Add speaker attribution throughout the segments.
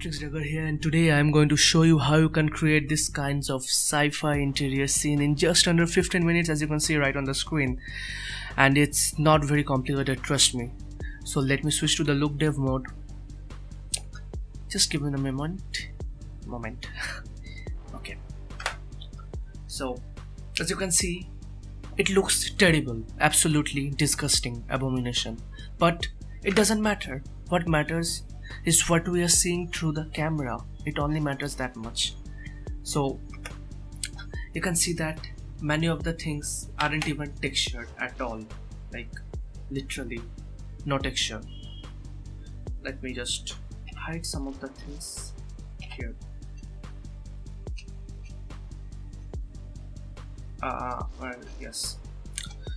Speaker 1: Matrix Dagger here, and today I am going to show you how you can create this kinds of sci-fi interior scene in just under 15 minutes, as you can see right on the screen. And it's not very complicated, trust me. So let me switch to the look dev mode. Just give me a moment. Okay. So as you can see, it looks terrible, absolutely disgusting, abomination. But it doesn't matter. What matters is what we are seeing through the camera. It only matters that much. So you can see that many of the things aren't even textured at all, like literally no texture. Let me just hide some of the things here. Well, yes.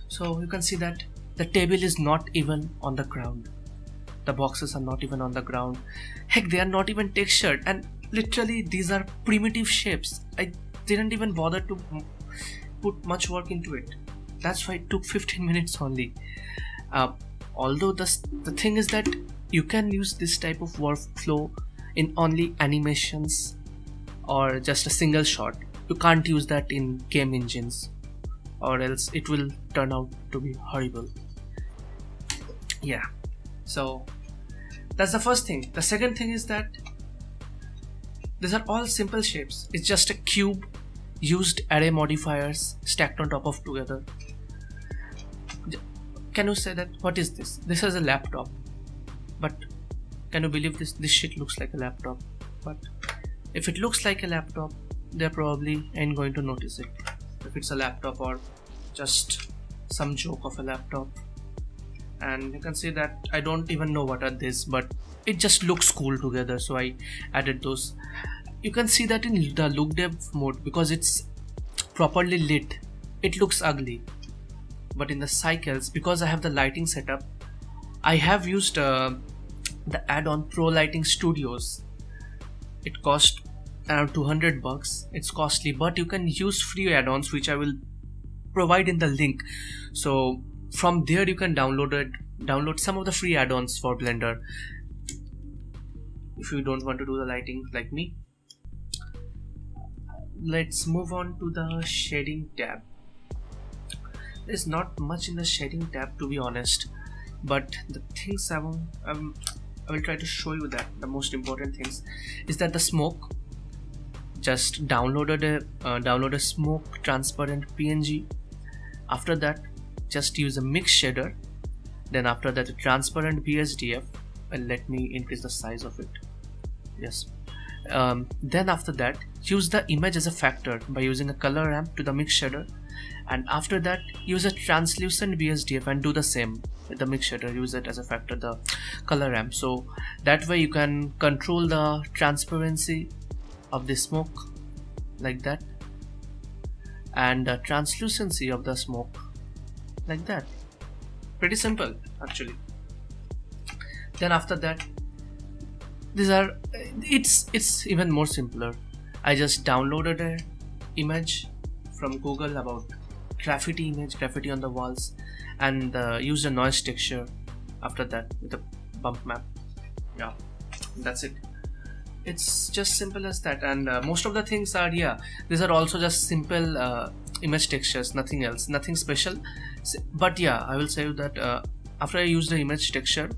Speaker 1: So you can see that the table is not even on the ground. The boxes are not even on the ground. Heck, they are not even textured, and literally these are primitive shapes. I didn't even bother to put much work into it. That's why it took 15 minutes only. Although the thing is that you can use this type of workflow in only animations or just a single shot. You can't use that in game engines, or else it will turn out to be horrible. Yeah, so that's the first thing. The second thing is that these are all simple shapes. It's just a cube used array modifiers stacked on top of together. Can you say that what is this? This is a laptop, but can you believe this shit looks like a laptop? But if it looks like a laptop, they probably ain't going to notice it if it's a laptop or just some joke of a laptop. And you can see that I don't even know what are this, but it just looks cool together, so I added those. You can see that in the look dev mode, because it's properly lit, it looks ugly. But in the cycles, because I have the lighting setup, I have used the add-on Pro Lighting Studios. It cost around $200. It's costly, but you can use free add-ons, which I will provide in the link. So from there you can download some of the free add-ons for Blender if you don't want to do the lighting like me. Let's move on to the shading tab. There's not much in the shading tab, to be honest, but the things I will try to show you, that the most important things is that the smoke, just download a smoke transparent PNG. After that, just use a mix shader. Then after that, a transparent BSDF, and let me increase the size of it. Yes. Then after that, use the image as a factor by using a color ramp to the mix shader. And after that, use a translucent BSDF and do the same with the mix shader. Use it as a factor, the color ramp. So that way you can control the transparency of the smoke like that, and the translucency of the smoke like that. Pretty simple actually. Then after that, it's even more simpler. I just downloaded an image from Google about graffiti on the walls, and used a noise texture after that with a bump map. Yeah, that's it. It's just simple as that. And most of the things are, these are also just simple image textures, nothing else, nothing special. But yeah, I will say you that after I used the image texture,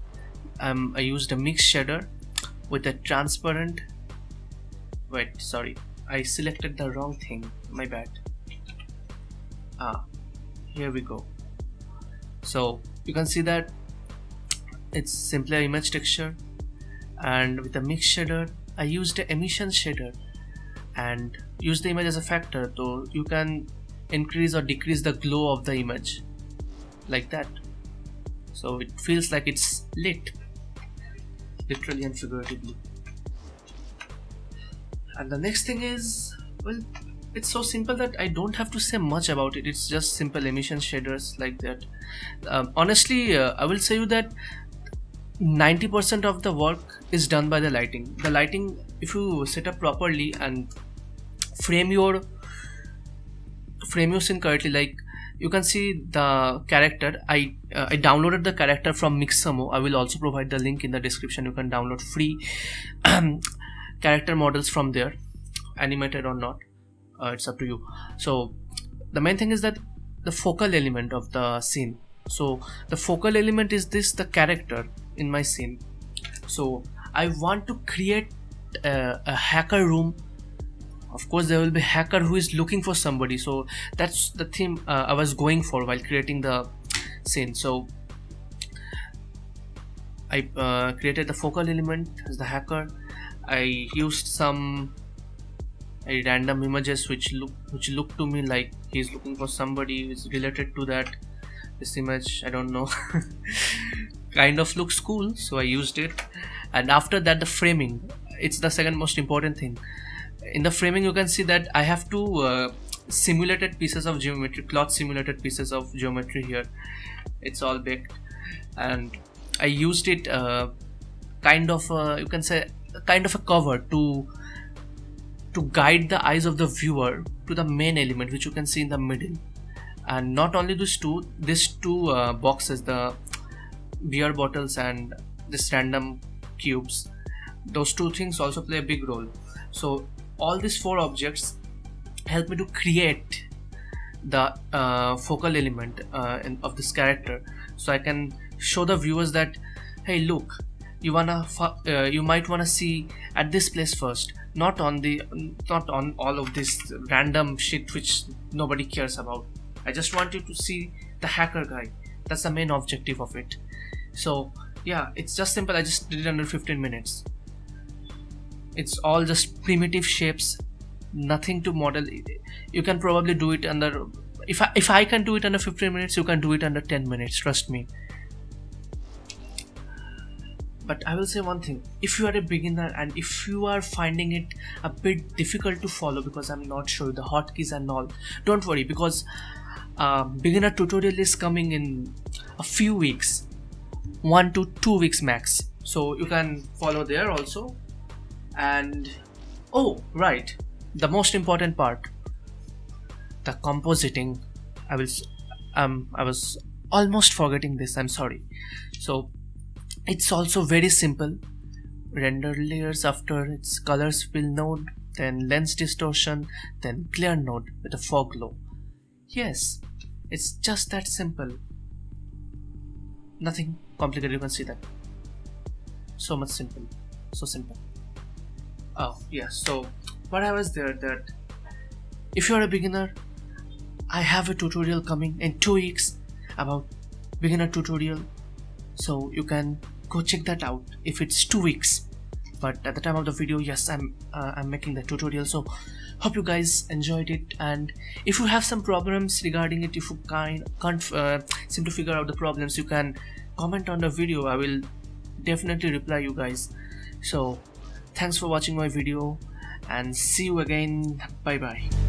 Speaker 1: I used a mix shader with a transparent, I selected the wrong thing, my bad. Here we go. So you can see that it's simply an image texture, and with the mix shader I used the emission shader and use the image as a factor, so you can increase or decrease the glow of the image like that, so it feels like it's lit, literally and figuratively. And the next thing is, well, it's so simple that I don't have to say much about it. It's just simple emission shaders like that. Honestly, I will say you that 90% of the work is done by the lighting. The lighting, if you set up properly and frame your scene correctly, like you can see the character. I downloaded the character from Mixamo. I will also provide the link in the description. You can download free. character models from there, animated or not, it's up to you. So the main thing is that the focal element of the scene. So the focal element is the character in my scene. So I want to create a hacker room. Of course there will be hacker who is looking for somebody, so that's the theme I was going for while creating the scene. So I created the focal element as the hacker. I used some random images which look to me like he's looking for somebody who is related to that. This image, I don't know, kind of looks cool, so I used it. And after that, the framing, it's the second most important thing. In the framing you can see that I have two simulated pieces of geometry, cloth simulated pieces of geometry here. It's all baked, and I used it kind of you can say kind of a cover to guide the eyes of the viewer to the main element, which you can see in the middle. And not only these two boxes, the beer bottles and this random cubes, those two things also play a big role. So all these four objects help me to create the focal element of this character, so I can show the viewers that, hey, look, you might wanna see at this place first, not on all of this random shit which nobody cares about. I just want you to see the hacker guy. That's the main objective of it. So yeah, it's just simple. I just did it under 15 minutes. It's all just primitive shapes, nothing to model. You can probably do it under, if I can do it under 15 minutes, you can do it under 10 minutes, trust me. But I will say one thing, if you are a beginner and if you are finding it a bit difficult to follow because I'm not sure the hotkeys and all, don't worry, because beginner tutorial is coming in a few weeks, 1 to 2 weeks max, so you can follow there also. And oh right, the most important part, the compositing. I was almost forgetting this, I'm sorry. So it's also very simple. Render layers after its colors fill node, then lens distortion, then clear node with a fog glow. Yes, it's just that simple. Nothing complicated, you can see that. So much simple, so simple. Oh yeah, so what I was there, that if you're a beginner, I have a tutorial coming in 2 weeks about beginner tutorial, so you can go check that out if it's 2 weeks. But at the time of the video, yes, I'm making the tutorial. So hope you guys enjoyed it, and if you have some problems regarding it, if you can't seem to figure out the problems, you can comment on the video. I will definitely reply you guys. So thanks for watching my video and see you again. Bye bye.